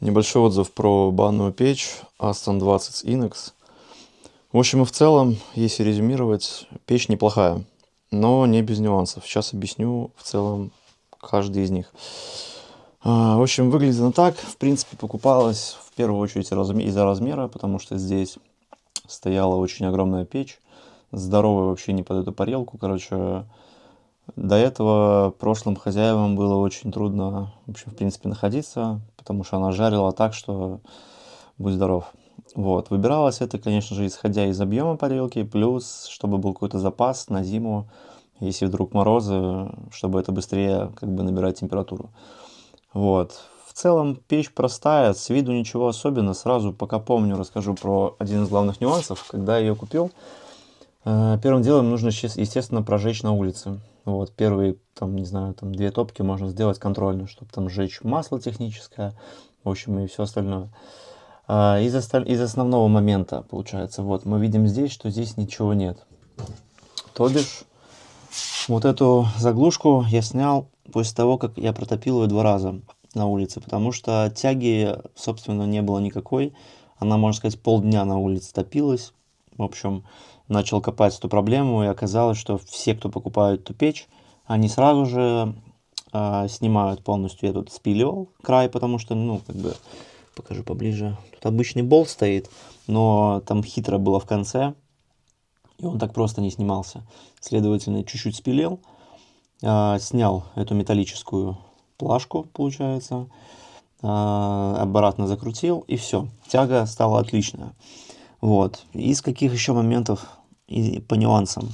Небольшой отзыв про банную печь Aston 20 Inox. В общем и в целом, если резюмировать, печь неплохая, но не без нюансов. Сейчас объясню в целом каждый из них. В общем, выглядит она так. В принципе, покупалась в первую очередь из-за размера, потому что здесь стояла очень огромная печь, здоровая вообще не под эту парилку. Короче, до этого прошлым хозяевам было очень трудно, в общем, в принципе, находиться, потому что она жарила так, что будь здоров. Вот. Выбиралось это, конечно же, исходя из объема парилки, плюс, чтобы был какой-то запас на зиму, если вдруг морозы, чтобы это быстрее как бы набирать температуру. Вот. В целом печь простая, с виду ничего особенного. Сразу, пока помню, расскажу про один из главных нюансов. Когда я ее купил, первым делом нужно, естественно, прожечь на улице. Вот, первые, там, не знаю, там 2 топки можно сделать контрольно, чтобы там сжечь масло техническое, в общем, и все остальное. Из основного момента, получается, вот, мы видим здесь, что здесь ничего нет. То бишь, вот эту заглушку я снял после того, как я протопил ее 2 раза на улице, потому что тяги, собственно, не было никакой. Она, можно сказать, полдня на улице топилась. В общем, начал копать эту проблему, и оказалось, что все, кто покупают эту печь, они сразу же снимают полностью. Я тут спилил край, потому что, ну, как бы, покажу поближе. Тут обычный болт стоит, но там хитро было в конце, и он так просто не снимался. Следовательно, чуть-чуть спилил, снял эту металлическую плашку, получается, обратно закрутил, и все. Тяга стала отличная. Вот. Из каких еще моментов по нюансам?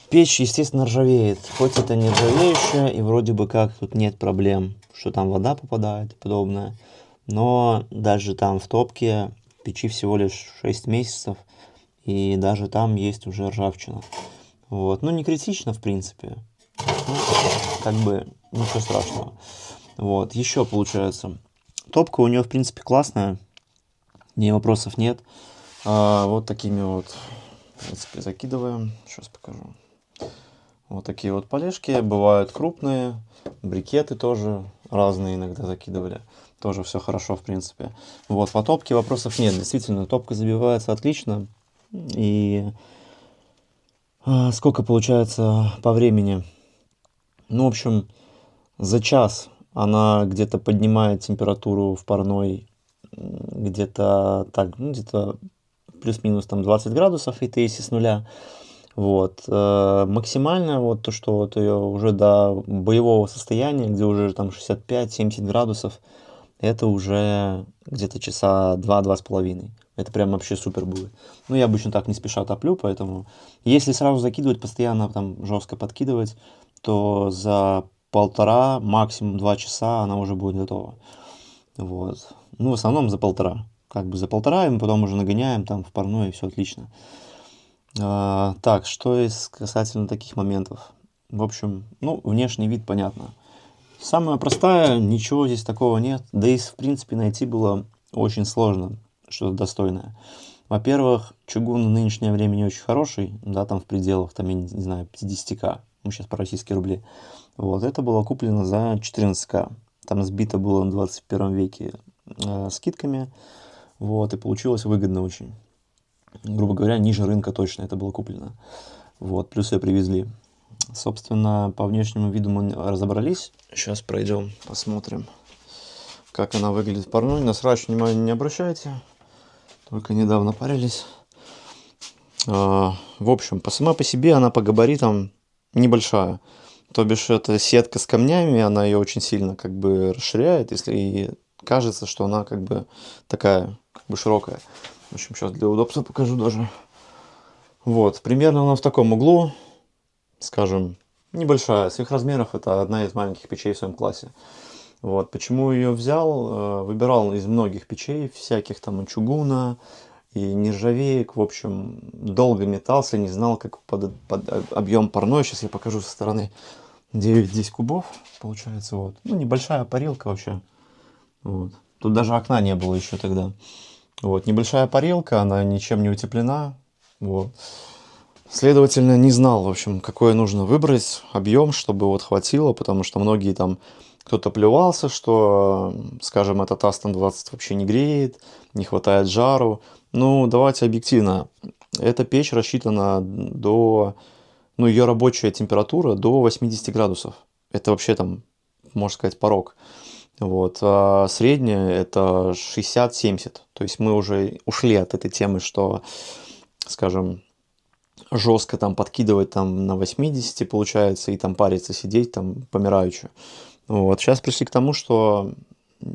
Печь, естественно, ржавеет. Хоть это не ржавеющая, и вроде бы как тут нет проблем, что там вода попадает и подобное. Но даже там в топке печи всего лишь 6 месяцев, и даже там есть уже ржавчина. Вот. Ну, не критично, в принципе. Ну, как бы ничего страшного. Вот. Еще получается. Топка у нее, в принципе, классная. Ни вопросов нет. Вот такими вот, в принципе, закидываем. Сейчас покажу. Вот такие вот полежки. Бывают крупные. Брикеты тоже разные иногда закидывали. Тоже все хорошо, в принципе. Вот, по топке вопросов нет. Действительно, топка забивается отлично. И сколько получается по времени? Ну, в общем, за час она где-то поднимает температуру в парной где-то так, ну, где-то плюс-минус там 20 градусов, это если с нуля. Вот. Максимально вот то, что вот ее уже до боевого состояния, где уже там 65-70 градусов, это уже где-то часа 2-2,5. Это прям вообще супер будет. Ну, я обычно так не спеша топлю, поэтому если сразу закидывать, постоянно там жестко подкидывать, то за 1,5, максимум 2 часа она уже будет готова. Вот. Ну, в основном за 1,5. Как бы за 1,5, и мы потом уже нагоняем там в парной, и все отлично. Так, что из касательно таких моментов? В общем, ну, внешний вид понятно. Самая простая, ничего здесь такого нет. Да и, в принципе, найти было очень сложно что-то достойное. Во-первых, чугун в нынешнее время не очень хороший, да, там в пределах, там, я не знаю, 50к, ну, сейчас по российские рубли. Вот, это было куплено за 14к. Там сбито было на 21 веке скидками, вот, и получилось выгодно очень. Грубо говоря, ниже рынка точно это было куплено. Вот, плюс ее привезли. Собственно, по внешнему виду мы разобрались. Сейчас пройдем, посмотрим, как она выглядит в парной. На срач внимания не обращайте. Только недавно парились. В общем, сама по себе она по габаритам небольшая. То бишь, это сетка с камнями, она ее очень сильно как бы расширяет, если и кажется, что она как бы такая, как бы широкая. В общем, сейчас для удобства покажу даже. Вот, примерно она в таком углу, скажем, небольшая. С их размеров это одна из маленьких печей в своем классе. Вот, почему ее взял? Выбирал из многих печей, всяких там и чугуна, и нержавеек. В общем, долго метался, не знал, как под объем парной. Сейчас я покажу со стороны. 9-10 кубов, получается, вот. Ну, небольшая парилка вообще. Вот. Тут даже окна не было еще тогда. Вот, небольшая парилка, она ничем не утеплена. Вот. Следовательно, не знал, в общем, какое нужно выбрать объем, чтобы вот хватило, потому что многие там Кто-то плевался, что, скажем, этот Aston 20 вообще не греет, не хватает жару. Ну, давайте объективно. Эта печь рассчитана до, ну, ее рабочая температура до 80 градусов. Это вообще там, можно сказать, порог. Вот. А средняя это 60-70. То есть мы уже ушли от этой темы, что, скажем, жестко там подкидывать там на 80 получается и там париться, сидеть там помираючи. Вот. Сейчас пришли к тому, что,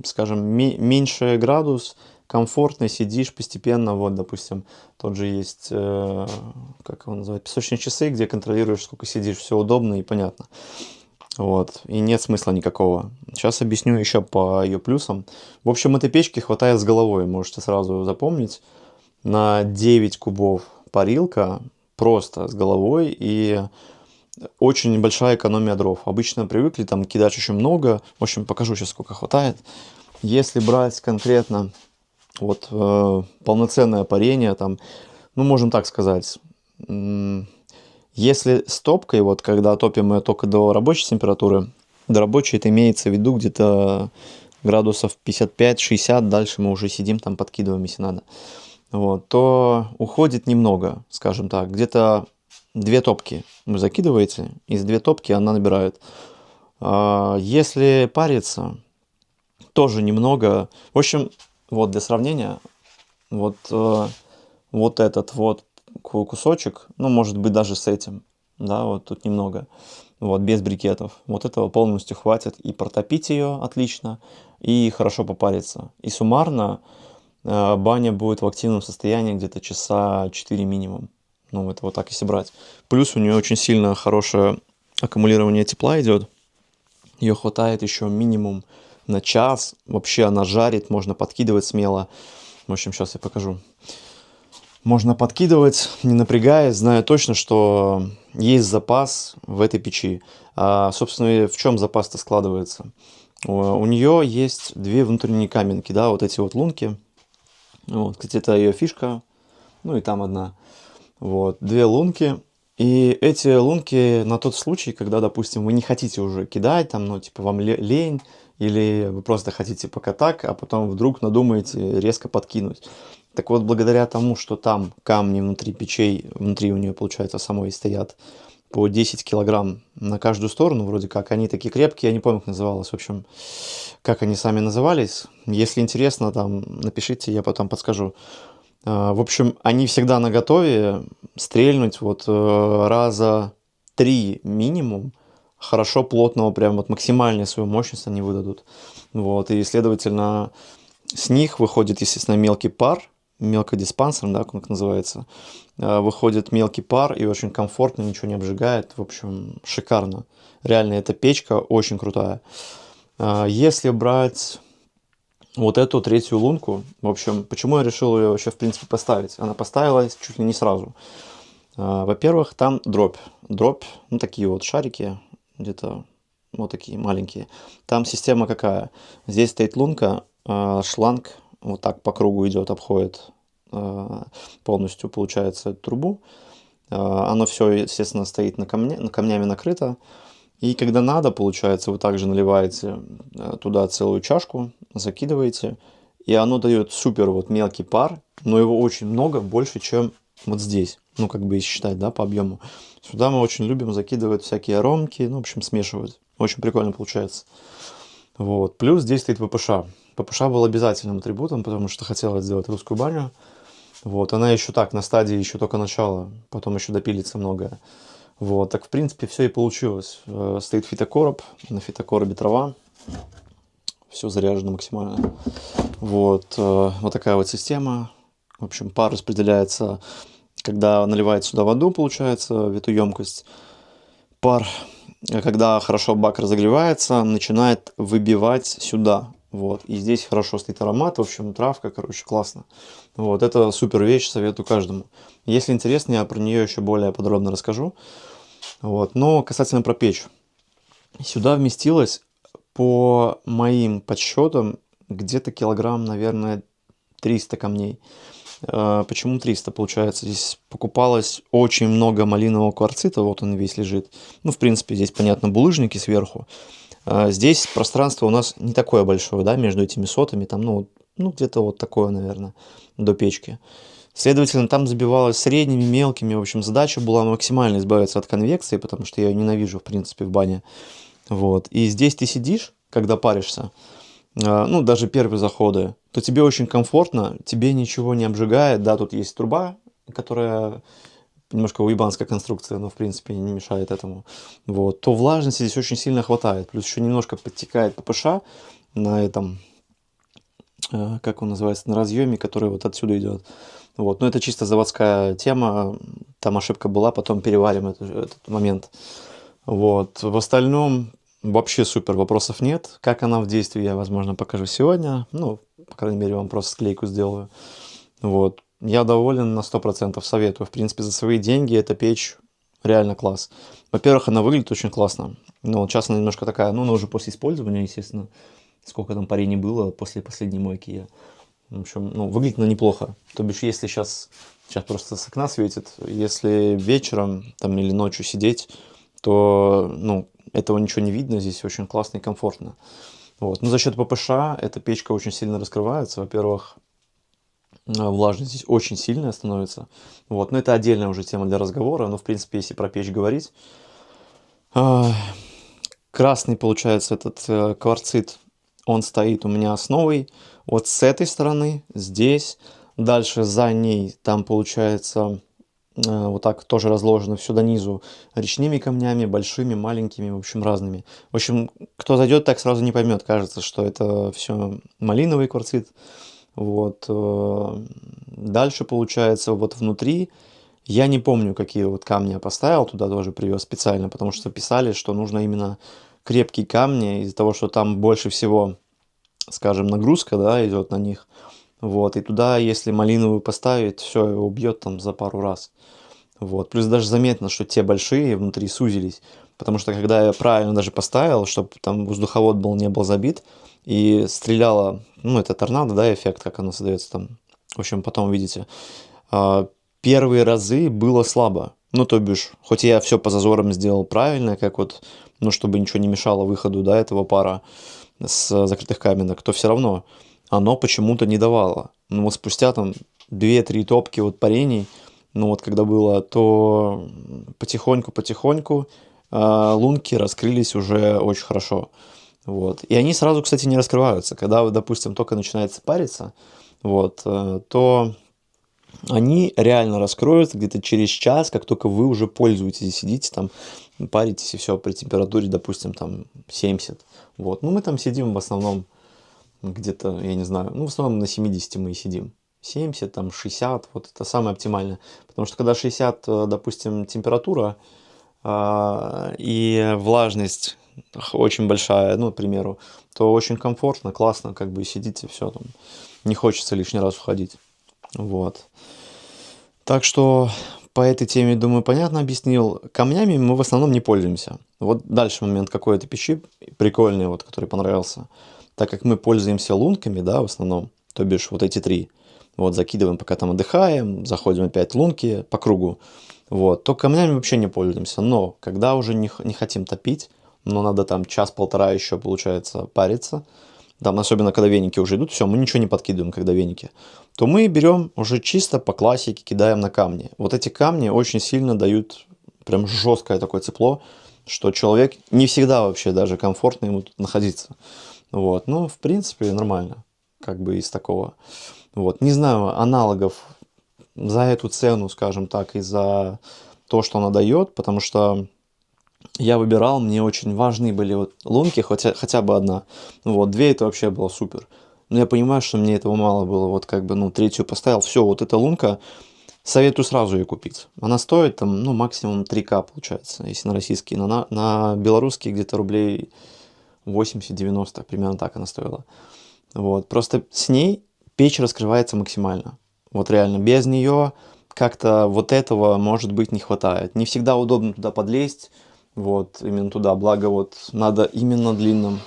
скажем, меньше градус, комфортно сидишь постепенно, вот, допустим, тот же есть, как его называют, песочные часы, где контролируешь, сколько сидишь, все удобно и понятно. Вот, и нет смысла никакого. Сейчас объясню еще по ее плюсам. В общем, этой печки хватает с головой, можете сразу запомнить. На 9 кубов парилка просто с головой и очень небольшая экономия дров. Обычно привыкли там кидать очень много. В общем, покажу сейчас, сколько хватает. Если брать конкретно вот полноценное парение, там, ну, можем так сказать, если с топкой, вот когда топим мы только до рабочей температуры, до рабочей это имеется в виду где-то градусов 55-60, дальше мы уже сидим там подкидываем, если надо, вот, то уходит немного, скажем так, где-то 2 топки вы закидываете, из 2 топки она набирает. Если париться, тоже немного. В общем, вот для сравнения, вот, вот этот вот кусочек, ну, может быть, даже с этим, да, вот тут немного, вот, без брикетов. Вот этого полностью хватит и протопить ее отлично, и хорошо попариться. И суммарно баня будет в активном состоянии где-то часа 4 минимум. Ну, это вот так если брать. Плюс у нее очень сильно хорошее аккумулирование тепла идет. Ее хватает еще минимум на час. Вообще она жарит, можно подкидывать смело. В общем, сейчас я покажу. Можно подкидывать, не напрягаясь, зная точно, что есть запас в этой печи. Собственно, в чем запас-то складывается? У нее есть 2 внутренние каменки, да, вот эти вот лунки. Вот, кстати, это ее фишка. Ну и там одна. Вот, 2 лунки. И эти лунки на тот случай, когда, допустим, вы не хотите уже кидать, там, ну, типа, вам лень, или вы просто хотите пока так, а потом вдруг надумаете резко подкинуть. Так вот, благодаря тому, что там камни внутри печей, внутри у нее, получается, самой стоят по 10 килограмм на каждую сторону, вроде как, они такие крепкие, я не помню, как называлось, в общем, как они сами назывались. Если интересно, там, напишите, я потом подскажу. В общем, они всегда наготове стрельнуть вот раза 3 минимум, хорошо плотного, прям вот максимальную свою мощность они выдадут. Вот, и, следовательно, с них выходит, естественно, мелкий пар, мелкодиспансер, да, как он называется. Выходит мелкий пар и очень комфортно, ничего не обжигает. В общем, шикарно. Реально, эта печка очень крутая. Если брать вот эту 3-ю лунку, в общем, почему я решил ее вообще, в принципе, поставить? Она поставилась чуть ли не сразу. Во-первых, там дробь. Дробь, ну, такие вот шарики, где-то вот такие маленькие. Там система какая? Здесь стоит лунка, шланг вот так по кругу идет, обходит полностью, получается, эту трубу. Оно все, естественно, стоит на камнями накрыто. И когда надо, получается, вы также наливаете туда целую чашку, закидываете, и оно дает супер вот мелкий пар, но его очень много, больше, чем вот здесь. Ну, как бы если считать, да, по объему. Сюда мы очень любим закидывать всякие аромки, ну, в общем, смешивать. Очень прикольно получается. Вот. Плюс здесь стоит ППШ. ППШ был обязательным атрибутом, потому что хотелось сделать русскую баню. Вот. Она еще так, на стадии еще только начала, потом еще допилится многое. Вот, так в принципе все и получилось. Стоит фитокороб, на фитокоробе трава, все заряжено максимально. Вот, вот такая вот система. В общем, пар распределяется, когда наливает сюда воду, получается, в эту емкость. Пар, когда хорошо бак разогревается, начинает выбивать сюда. Вот, и здесь хорошо стоит аромат, в общем, травка, короче, классно. Вот, это супер вещь, советую каждому. Если интересно, я про нее еще более подробно расскажу. Вот, но касательно про печь. Сюда вместилось, по моим подсчетам, где-то килограмм, наверное, 300 камней. Почему 300 получается? Здесь покупалось очень много малинового кварцита, вот он весь лежит. Ну, в принципе, здесь, понятно, булыжники сверху. Здесь пространство у нас не такое большое, да, между этими сотами, там, ну где-то вот такое, наверное, до печки. Следовательно, там забивалось средними, мелкими. В общем, задача была максимально избавиться от конвекции, потому что я ее ненавижу, в принципе, в бане. Вот. И здесь ты сидишь, когда паришься, ну, даже первые заходы, то тебе очень комфортно, тебе ничего не обжигает. Да, тут есть труба, которая немножко уебанская конструкция, но, в принципе, не мешает этому. Вот. То влажности здесь очень сильно хватает. Плюс еще немножко подтекает ППШ на этом, как он называется, на разъеме, который вот отсюда идет. Вот. Но это чисто заводская тема, там ошибка была, потом переварим этот момент. Вот. В остальном вообще супер, вопросов нет. Как она в действии, я, возможно, покажу сегодня. Ну, по крайней мере, вам просто склейку сделаю. Вот. Я доволен на 100%, советую. В принципе, за свои деньги эта печь реально класс. Во-первых, она выглядит очень классно. Но вот сейчас она немножко такая, ну, она уже после использования, естественно. Сколько там пари не было после последней мойки я. В общем, ну, выглядит она неплохо. То бишь, если сейчас просто с окна светит, если вечером там или ночью сидеть, то, ну, этого ничего не видно, здесь очень классно и комфортно. Вот. Но за счет ППШ эта печка очень сильно раскрывается. Во-первых, влажность здесь очень сильная становится. Вот. Но это отдельная уже тема для разговора. Но, в принципе, если про печь говорить, а, красный, получается, этот кварцит, он стоит у меня основой вот с этой стороны, здесь. Дальше за ней там получается вот так тоже разложено все до низу речными камнями, большими, маленькими, в общем, разными. В общем, кто зайдет, так сразу не поймет, кажется, что это все малиновый кварцит. Вот. Дальше, получается, вот внутри, я не помню, какие вот камни я поставил, туда тоже привез специально, потому что писали, что нужно именно крепкие камни, из-за того, что там больше всего, скажем, нагрузка, да, идет на них. Вот, и туда, если малиновую поставить, все, его убьет там за пару раз. Вот. Плюс даже заметно, что те большие внутри сузились. Потому что когда я правильно даже поставил, чтобы там воздуховод был, не был забит, и стреляла, ну, это торнадо, да, эффект, как оно создается там. В общем, потом увидите. Первые разы было слабо. Ну, то бишь, хоть я все по зазорам сделал правильно, как вот, ну, чтобы ничего не мешало выходу, да, этого пара с закрытых каменок, то все равно оно почему-то не давало. Ну, вот спустя там 2-3 топки вот парений, ну вот когда было, то потихоньку лунки раскрылись уже очень хорошо. Вот. И они сразу, кстати, не раскрываются. Когда вы, допустим, только начинаете париться, вот, то они реально раскроются где-то через час, как только вы уже пользуетесь и сидите там, паритесь и все при температуре, допустим, там 70. Вот. Ну, мы там сидим в основном где-то, я не знаю, ну, в основном на 70 мы и сидим. 70, там 60, вот это самое оптимальное. Потому что когда 60, допустим, температура и влажность очень большая, ну, к примеру, то очень комфортно, классно, как бы сидите, все там, не хочется лишний раз входить. Вот. Так что по этой теме, думаю, понятно объяснил. Камнями мы в основном не пользуемся. Вот дальше момент какой-то пищи прикольный, вот, который понравился. Так как мы пользуемся лунками, да, в основном, то бишь вот эти три, вот, закидываем, пока там отдыхаем, заходим опять лунки по кругу, вот, то камнями вообще не пользуемся. Но когда уже не хотим топить, но надо там час-полтора еще, получается, париться, там, особенно когда веники уже идут, все, мы ничего не подкидываем, когда веники, то мы берем уже чисто по классике, кидаем на камни. Вот эти камни очень сильно дают прям жесткое такое тепло, что человек не всегда вообще даже комфортно ему тут находиться. Вот, ну, в принципе, нормально, как бы из такого. Вот, не знаю, аналогов за эту цену, скажем так, и за то, что она дает, потому что я выбирал, мне очень важны были вот лунки, хотя бы одна. Вот, две это вообще было супер. Но я понимаю, что мне этого мало было. Вот как бы, ну, третью поставил. Все, вот эта лунка, советую сразу ее купить. Она стоит там, ну, максимум 3К получается, если на российские. На белорусские где-то рублей 80-90, примерно так она стоила. Вот, просто с ней печь раскрывается максимально. Вот реально, без нее как-то вот этого, может быть, не хватает. Не всегда удобно туда подлезть, вот, именно туда. Благо, вот, надо именно длинным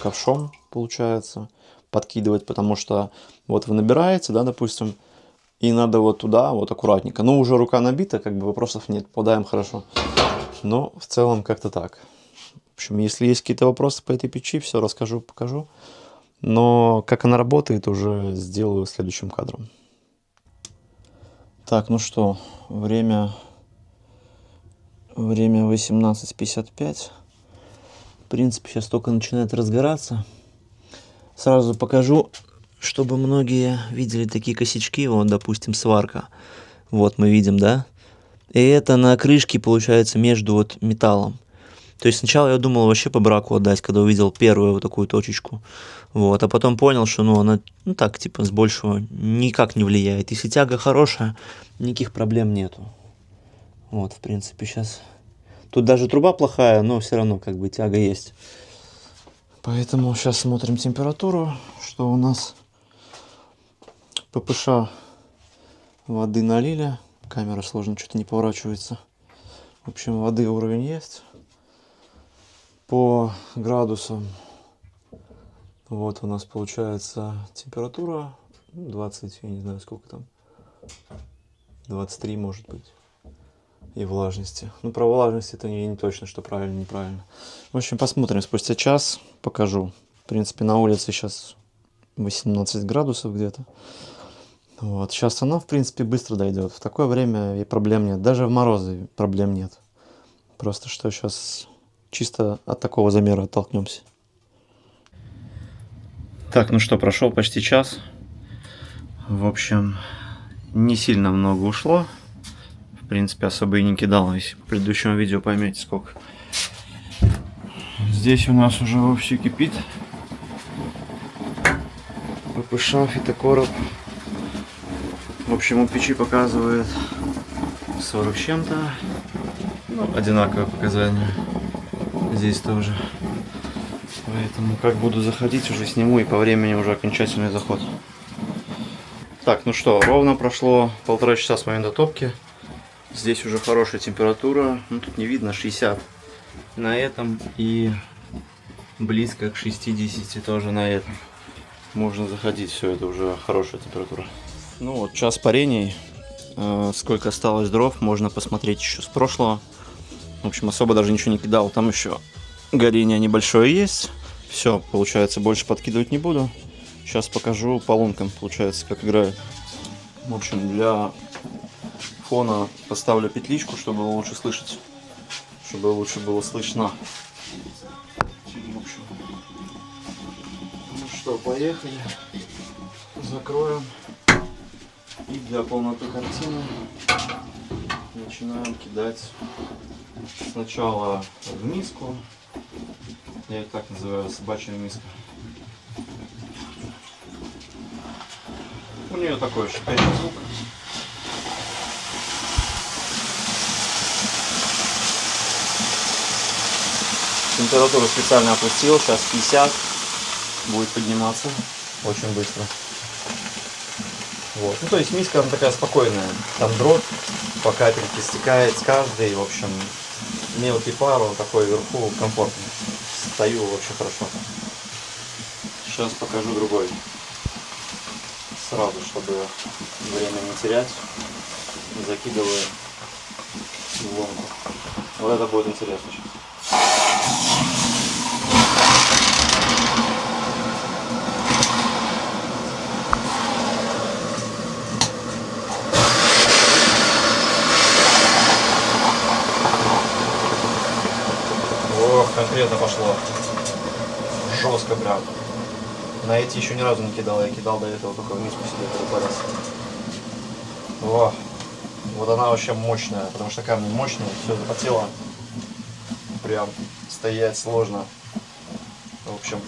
ковшом, получается, подкидывать, потому что вот вы набираете, да, допустим, И надо вот туда, вот аккуратненько. Ну, уже рука набита, как бы вопросов нет, попадаем хорошо. Но в целом как-то так. В общем, если есть какие-то вопросы по этой печи, все расскажу, покажу. Но как она работает, уже сделаю следующим кадром. Так, ну что, время 18:55. В принципе, сейчас только начинает разгораться. Сразу покажу, чтобы многие видели такие косячки. Вот, допустим, сварка. Вот мы видим, да? И это на крышке получается между вот металлом. То есть сначала я думал вообще по браку отдать, когда увидел первую вот такую точечку. Вот, а потом понял, что ну она, ну так, типа, с большего никак не влияет. Если тяга хорошая, никаких проблем нету. Вот, в принципе, сейчас. Тут даже труба плохая, но все равно как бы тяга есть. Поэтому сейчас смотрим температуру, что у нас. ППШ воды налили. Камера сложно, что-то не поворачивается. В общем, воды уровень есть. По градусам. Вот у нас получается температура 20, я не знаю сколько там. 23 может быть. И влажности. Ну, про влажность это не точно, что правильно, неправильно. В общем, посмотрим спустя час, покажу. В принципе, на улице сейчас 18 градусов где-то. Вот. Сейчас оно, в принципе, быстро дойдет. В такое время и проблем нет. Даже в морозы проблем нет. Просто что сейчас чисто от такого замера оттолкнемся. Так, ну что, прошел почти час. В общем, не сильно много ушло. В принципе, особо и не кидал, если по предыдущему видео поймете сколько. Здесь у нас уже вовсю кипит. ППШ, фитокороб. В общем, у печи показывает 40 с чем-то. Ну, одинаковые показания. Здесь тоже. Поэтому как буду заходить, уже сниму и по времени уже окончательный заход. Так, ну что, ровно прошло 1,5 часа с момента топки. Здесь уже хорошая температура. Ну, тут не видно, 60 на этом и близко к 60 тоже на этом. Можно заходить, все это уже хорошая температура. Ну вот, час парений. Сколько осталось дров, можно посмотреть еще с прошлого. В общем, особо даже ничего не кидал. Там еще горение небольшое есть. Все, получается, больше подкидывать не буду. Сейчас покажу по лункам, получается, как играет. В общем, для фона поставлю петличку, чтобы лучше слышать. Чтобы лучше было слышно. В общем, ну что, поехали. Закроем. И для полноты картины начинаем кидать сначала в миску. Я их так называю, собачья миска. У нее такой шипящий звук. Температуру специально опустил, сейчас 50, будет подниматься очень быстро. Вот. Ну, то есть миска она такая спокойная, там дробь по капельке стекает с каждой, в общем, мелкий пар, он такой вверху комфортный. Стою вообще хорошо. Сейчас покажу другой. Сразу, чтобы время не терять, закидываю в ломку. Вот это будет интересно сейчас. Ох, конкретно пошло. Жестко прям. На эти еще ни разу не кидал. Я кидал до этого только в миску себе парился. О, вот она вообще мощная, потому что камни мощные, все запотело. Прям стоять сложно. В общем,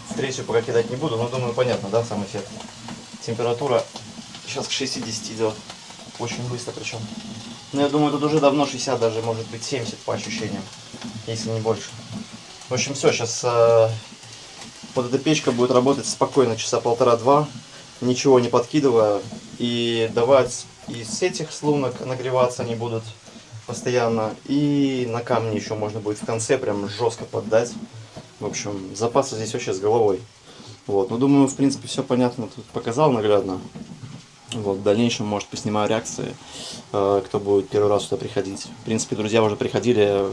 в третью пока кидать не буду, но думаю, понятно, да, сам эффект. Температура сейчас к 60 идет. Очень быстро причем. Но я думаю, тут уже давно 60, даже может быть 70 по ощущениям, если не больше. В общем, все, сейчас вот эта печка будет работать спокойно часа 1,5-2, ничего не подкидывая. И давать из этих лунок нагреваться они будут постоянно. И на камни еще можно будет в конце прям жестко поддать. В общем, запасы здесь вообще с головой. Вот, ну думаю, в принципе, все понятно, тут показал наглядно. Вот, в дальнейшем, может, поснимаю реакции, кто будет первый раз сюда приходить. В принципе, друзья уже приходили,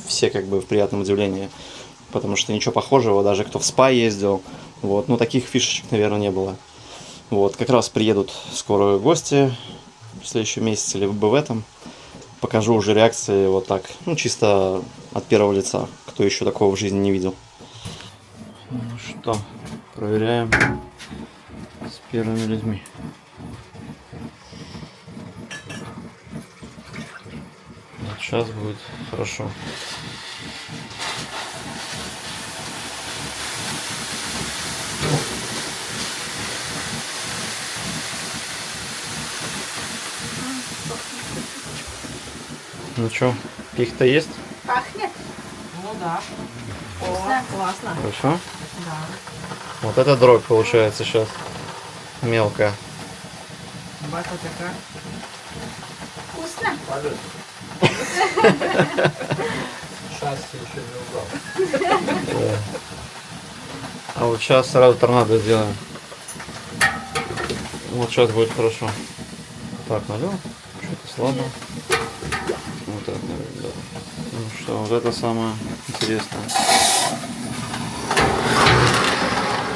все как бы в приятном удивлении, потому что ничего похожего, даже кто в спа ездил, вот, ну, таких фишечек, наверное, не было. Вот, как раз приедут скоро гости в следующем месяце, либо в этом. Покажу уже реакции вот так, ну, чисто от первого лица, кто еще такого в жизни не видел. Ну что, проверяем с первыми людьми. Вот сейчас будет хорошо. Ну что, пих-то есть? Пахнет? Ну да. Вкусно, классно. Хорошо? Да. Вот это дробь получается сейчас. Мелкая. Бата такая. Вкусно? Счастье еще не убрал. Да. А вот сейчас сразу торнадо сделаем. Вот сейчас будет хорошо. Так, налил. Что-то слабо. Вот так, наверное, да. Ну что, вот это самое интересное.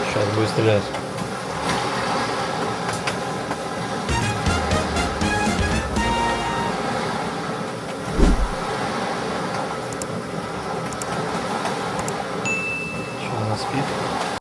Сейчас будет стрелять.